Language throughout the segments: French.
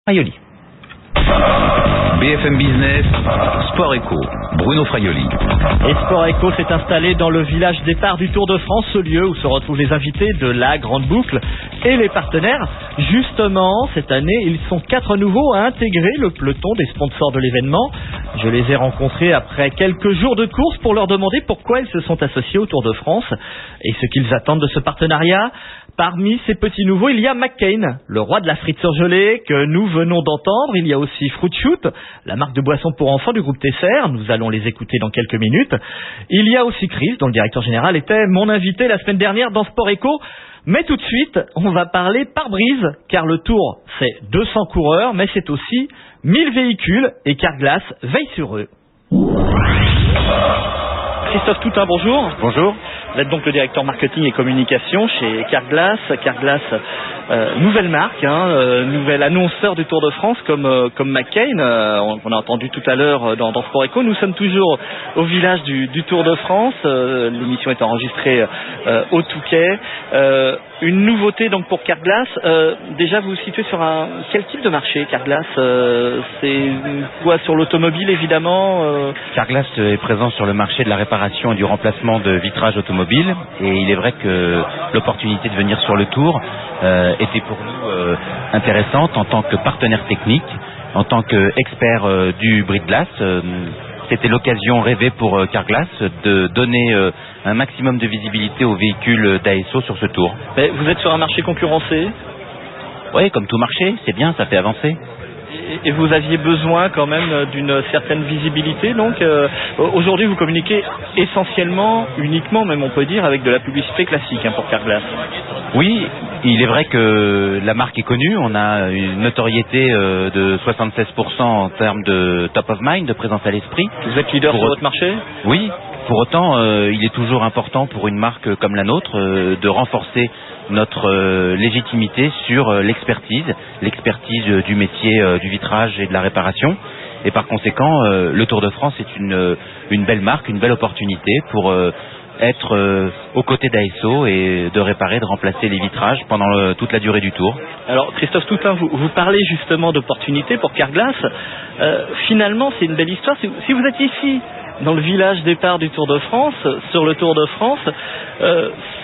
Fraioli. BFM Business, Sport Eco, Bruno Fraioli. Et Sport Eco s'est installé dans le village départ du Tour de France, ce lieu où se retrouvent les invités de la Grande Boucle et les partenaires. Justement, cette année, ils sont 4 nouveaux à intégrer le peloton des sponsors de l'événement. Je les ai rencontrés après quelques jours de course pour leur demander pourquoi ils se sont associés au Tour de France et ce qu'ils attendent de ce partenariat. Parmi ces petits nouveaux, il y a McCain, le roi de la frite surgelée que nous venons d'entendre. Il y a aussi Fruit Shoot, la marque de boisson pour enfants du groupe Tesser. Nous allons les écouter dans quelques minutes. Il y a aussi Chris, dont le directeur général était mon invité la semaine dernière dans Sport Eco. Mais tout de suite, on va parler pare-brise, car le Tour, c'est 200 coureurs, mais c'est aussi 1000 véhicules et Carglass veille sur eux. Christophe Toutain, bonjour. Bonjour. Vous êtes donc le directeur marketing et communication chez Carglass. Carglass, nouvelle marque, nouvel annonceur du Tour de France comme McCain. On a entendu tout à l'heure dans Sport Eco. Nous sommes toujours au village du Tour de France. L'émission est enregistrée au Touquet. Une nouveauté donc pour Carglass. Déjà, vous vous situez sur quel type de marché, Carglass? C'est quoi, sur l'automobile évidemment? Carglass est présent sur le marché de la réparation et du remplacement de vitrages automobiles. Et il est vrai que l'opportunité de venir sur le Tour était pour nous intéressante en tant que partenaire technique, en tant qu'expert du bris de glace. C'était l'occasion rêvée pour Carglass de donner un maximum de visibilité aux véhicules d'ASO sur ce Tour. Mais vous êtes sur un marché concurrencé? Oui, comme tout marché, c'est bien, ça fait avancer. Et vous aviez besoin quand même d'une certaine visibilité. Donc aujourd'hui, vous communiquez essentiellement, uniquement même on peut dire, avec de la publicité classique pour Carglass. Oui, il est vrai que la marque est connue. On a une notoriété de 76% en termes de top of mind, de présence à l'esprit. Vous êtes leader sur votre marché? Oui. Pour autant, il est toujours important pour une marque comme la nôtre de renforcer notre légitimité sur l'expertise du métier du vitrage et de la réparation. Et par conséquent, le Tour de France est une belle marque, une belle opportunité pour être aux côtés d'ASO et de réparer, de remplacer les vitrages pendant toute la durée du Tour. Alors Christophe Toutain, vous parlez justement d'opportunités pour Carglass. Finalement, c'est une belle histoire. Si vous êtes ici, dans le village départ du Tour de France, sur le Tour de France,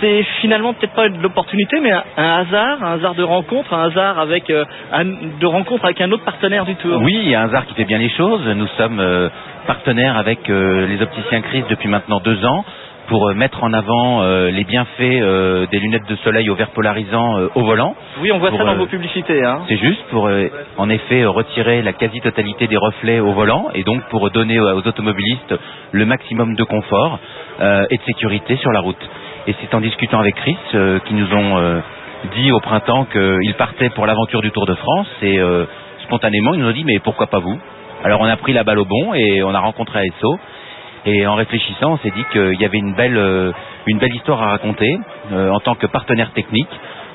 c'est finalement peut-être pas de l'opportunité, mais un hasard de rencontre, de rencontre avec un autre partenaire du Tour. Oui, un hasard qui fait bien les choses. Nous sommes partenaires avec les opticiens Chris depuis maintenant 2 ans pour mettre en avant les bienfaits des lunettes de soleil au verre polarisant au volant. Oui, on voit ça dans vos publicités. C'est juste pour, en effet, retirer la quasi-totalité des reflets au volant et donc pour donner aux automobilistes le maximum de confort et de sécurité sur la route. Et c'est en discutant avec Chris qui nous ont dit au printemps qu'ils partaient pour l'aventure du Tour de France et spontanément, ils nous ont dit « mais pourquoi pas vous ?» Alors on a pris la balle au bond et on a rencontré ASO. Et en réfléchissant, on s'est dit qu'il y avait une belle histoire à raconter en tant que partenaire technique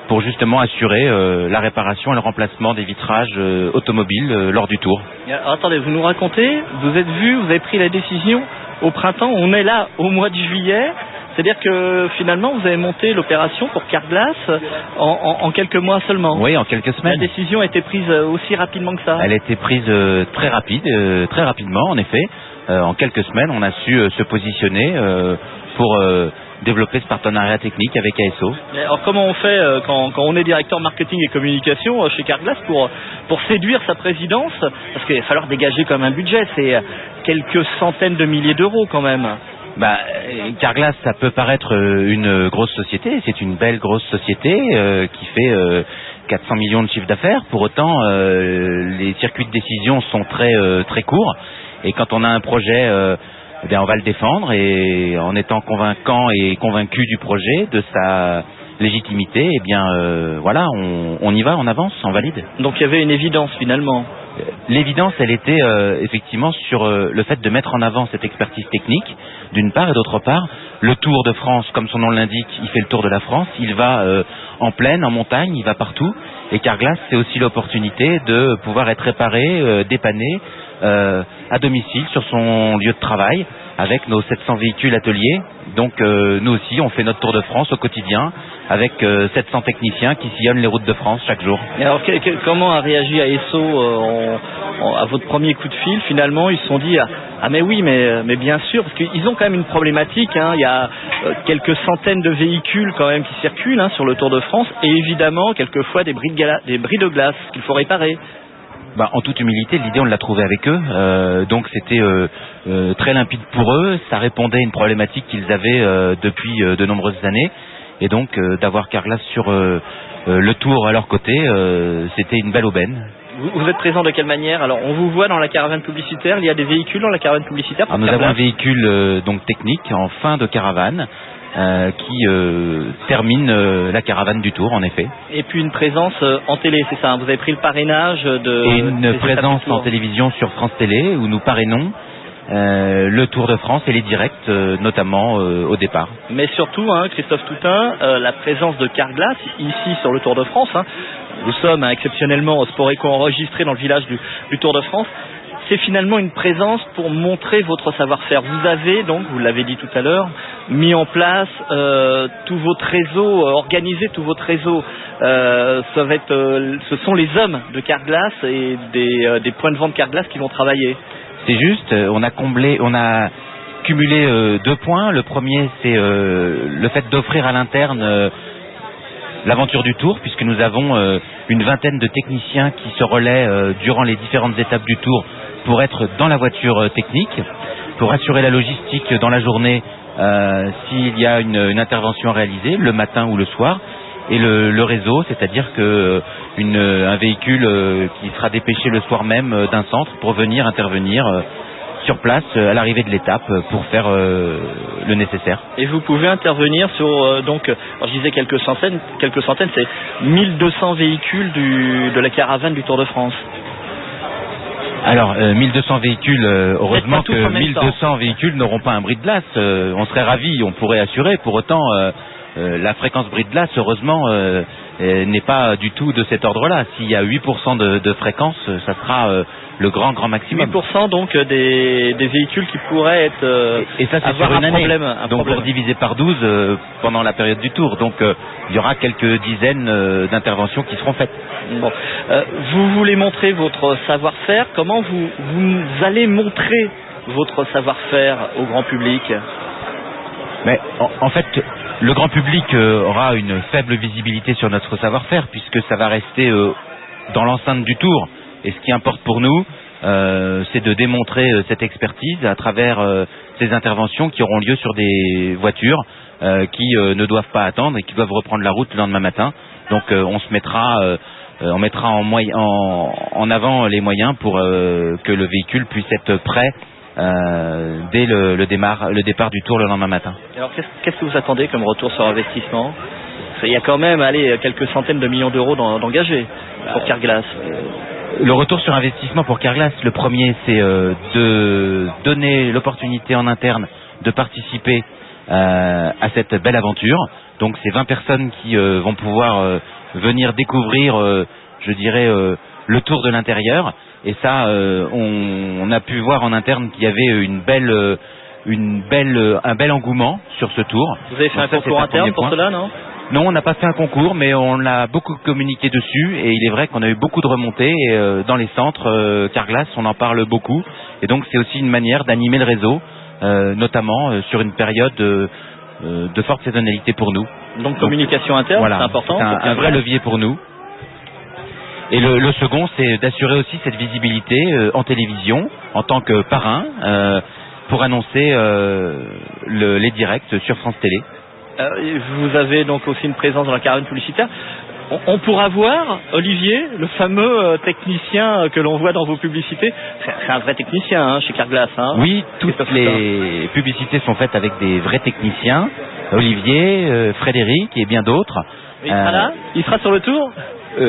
pour justement assurer la réparation et le remplacement des vitrages automobiles lors du Tour. Alors, attendez, vous nous racontez, vous avez pris la décision au printemps, on est là au mois de juillet, c'est-à-dire que finalement vous avez monté l'opération pour Carglass en quelques mois seulement. Oui, en quelques semaines. La décision a été prise aussi rapidement que ça? Elle a été prise très rapidement en effet. En quelques semaines, on a su se positionner pour développer ce partenariat technique avec ASO. Alors comment on fait quand on est directeur marketing et communication chez Carglass pour séduire sa présidence? Parce qu'il va falloir dégager comme un budget, c'est quelques centaines de milliers d'euros quand même. Carglass, ça peut paraître une grosse société, c'est une belle grosse société qui fait 400 millions de chiffre d'affaires. Pour autant, les circuits de décision sont très courts. Et quand on a un projet, on va le défendre et en étant convaincant et convaincu du projet, de sa légitimité, voilà, on y va, on avance, on valide. Donc il y avait une évidence finalement. L'évidence, elle était effectivement sur le fait de mettre en avant cette expertise technique, d'une part, et d'autre part, le Tour de France, comme son nom l'indique, il fait le tour de la France, il va en plaine, en montagne, il va partout. Et Carglass, c'est aussi l'opportunité de pouvoir être réparé, dépanné à domicile sur son lieu de travail avec nos 700 véhicules ateliers. Donc nous aussi, on fait notre tour de France au quotidien avec 700 techniciens qui sillonnent les routes de France chaque jour. Et alors, comment a réagi ASO à votre premier coup de fil? Finalement, ils se sont dit ah mais oui, mais bien sûr, parce qu'ils ont quand même une problématique. Hein. Il y a quelques centaines de véhicules quand même qui circulent sur le Tour de France, et évidemment quelquefois des bris de glace qu'il faut réparer. En toute humilité, l'idée on l'a trouvée avec eux, donc c'était très limpide pour eux, ça répondait à une problématique qu'ils avaient depuis de nombreuses années, et donc d'avoir Carglass sur le Tour à leur côté, c'était une belle aubaine. Vous êtes présent de quelle manière? Alors on vous voit dans la caravane publicitaire, il y a des véhicules dans la caravane publicitaire? Alors, nous avons un véhicule donc technique en fin de caravane, qui termine la caravane du Tour, en effet. Et puis une présence en télé, c'est ça, vous avez pris le parrainage de... Et une présence en télévision sur France Télé, où nous parrainons le Tour de France et les directs, notamment au départ. Mais surtout, Christophe Toutain, la présence de Carglass ici sur le Tour de France. Nous sommes exceptionnellement au Sport Eco enregistré dans le village du Tour de France. C'est finalement une présence pour montrer votre savoir-faire. Vous avez donc, vous l'avez dit tout à l'heure, mis en place tout votre réseau, organisé tout votre réseau. Ce sont les hommes de Carglass et des points de vente Carglass qui vont travailler. C'est juste, on a cumulé 2 points. Le premier, c'est le fait d'offrir à l'interne l'aventure du Tour, puisque nous avons une vingtaine de techniciens qui se relaient durant les différentes étapes du Tour pour être dans la voiture technique, pour assurer la logistique dans la journée s'il y a une intervention réalisée, le matin ou le soir, et le réseau, c'est-à-dire que un véhicule qui sera dépêché le soir même d'un centre pour venir intervenir sur place à l'arrivée de l'étape pour faire le nécessaire. Et vous pouvez intervenir sur alors je disais quelques centaines, c'est 1200 véhicules de la caravane du Tour de France. Alors 1200 véhicules, heureusement que 1200 véhicules n'auront pas un bris de glace. On serait ravis, on pourrait assurer. Pour autant, la fréquence bris de glace, heureusement, n'est pas du tout de cet ordre-là. S'il y a 8% de fréquence, ça sera le grand maximum. 8% donc des véhicules qui pourraient être et ça, c'est avoir sur une année. Donc pour diviser par 12 pendant la période du Tour. Donc il y aura quelques dizaines d'interventions qui seront faites. Bon. Vous voulez montrer votre savoir-faire. Comment vous allez montrer votre savoir-faire au grand public? Mais en fait, le grand public aura une faible visibilité sur notre savoir-faire, puisque ça va rester dans l'enceinte du Tour. Et ce qui importe pour nous, c'est de démontrer cette expertise à travers ces interventions qui auront lieu sur des voitures qui ne doivent pas attendre et qui doivent reprendre la route le lendemain matin. Donc on mettra en avant les moyens pour que le véhicule puisse être prêt dès le départ du Tour le lendemain matin. Alors qu'est-ce que vous attendez comme retour sur investissement? Il y a quand même quelques centaines de millions d'euros d'engagés pour Carglass. Le retour sur investissement pour Carglass, le premier, c'est de donner l'opportunité en interne de participer à cette belle aventure. Donc c'est 20 personnes qui vont pouvoir venir découvrir, je dirais, le Tour de l'intérieur. Et ça, on a pu voir en interne qu'il y avait un bel engouement sur ce Tour. Vous avez fait un concours interne pour cela, non ? Non, on n'a pas fait un concours, mais on a beaucoup communiqué dessus, et il est vrai qu'on a eu beaucoup de remontées dans les centres Carglass, on en parle beaucoup, et donc c'est aussi une manière d'animer le réseau, notamment sur une période de forte saisonnalité pour nous. Donc communication interne, voilà, c'est important. C'est un vrai levier pour nous. Et le second, c'est d'assurer aussi cette visibilité en télévision, en tant que parrain, pour annoncer les directs sur France Télé. Vous avez donc aussi une présence dans la caravane publicitaire. On pourra voir Olivier, le fameux technicien que l'on voit dans vos publicités. C'est un vrai technicien chez Carglass. Oui, toutes les publicités sont faites avec des vrais techniciens. Olivier, Frédéric et bien d'autres. Il sera là ? Il sera sur le Tour ?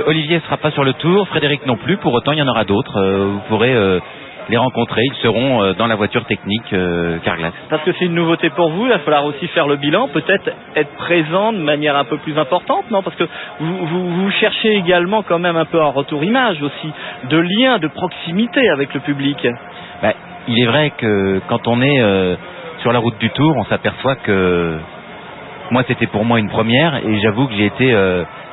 Olivier ne sera pas sur le Tour, Frédéric non plus. Pour autant, il y en aura d'autres. Vous pourrez les rencontrer. Ils seront dans la voiture technique Carglass. Parce que c'est une nouveauté pour vous, il va falloir aussi faire le bilan, peut-être être présent de manière un peu plus importante, non ? Parce que vous cherchez également quand même un peu un retour image aussi, de lien, de proximité avec le public. Il est vrai que quand on est sur la route du Tour, on s'aperçoit que moi c'était pour moi une première et j'avoue que j'ai été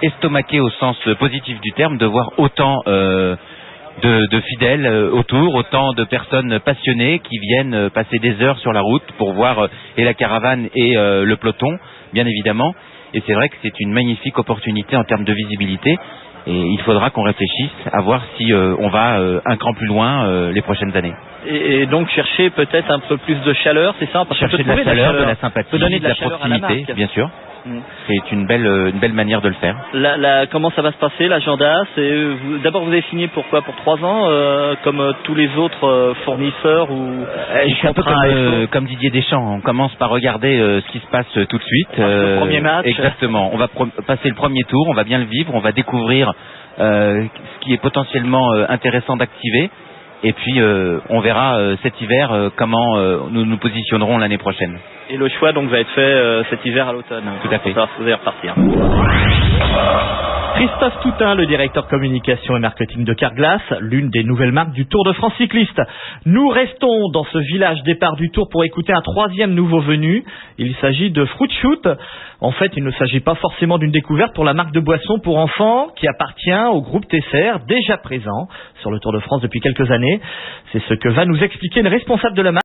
estomaqué au sens positif du terme de voir autant de fidèles autour, autant de personnes passionnées qui viennent passer des heures sur la route pour voir et la caravane et le peloton, bien évidemment. Et c'est vrai que c'est une magnifique opportunité en termes de visibilité. Et il faudra qu'on réfléchisse à voir si on va un cran plus loin les prochaines années. Et donc chercher peut-être un peu plus de chaleur, c'est ça? Parce qu'on peut Chercher de la trouver chaleur, de la sympathie, peut donner de la chaleur à la proximité, marque. bien sûr. C'est une belle manière de le faire. Comment ça va se passer, l'agenda? D'abord, vous avez signé pour quoi? Pour 3 ans, comme tous les autres fournisseurs ou Je suis un peu comme Didier Deschamps. On commence par regarder ce qui se passe tout de suite. Le premier match. Exactement. On va passer le premier tour, on va bien le vivre, on va découvrir ce qui est potentiellement intéressant d'activer. Et puis on verra cet hiver comment nous nous positionnerons l'année prochaine. Et le choix donc va être fait cet hiver à l'automne. Tout à fait. Pour savoir si vous allez repartir. Christophe Toutain, le directeur communication et marketing de Carglass, l'une des nouvelles marques du Tour de France cycliste. Nous restons dans ce village départ du Tour pour écouter un 3e nouveau venu. Il s'agit de Fruit Shoot. En fait, il ne s'agit pas forcément d'une découverte pour la marque de boissons pour enfants qui appartient au groupe TCR, déjà présent sur le Tour de France depuis quelques années. C'est ce que va nous expliquer le responsable de la marque.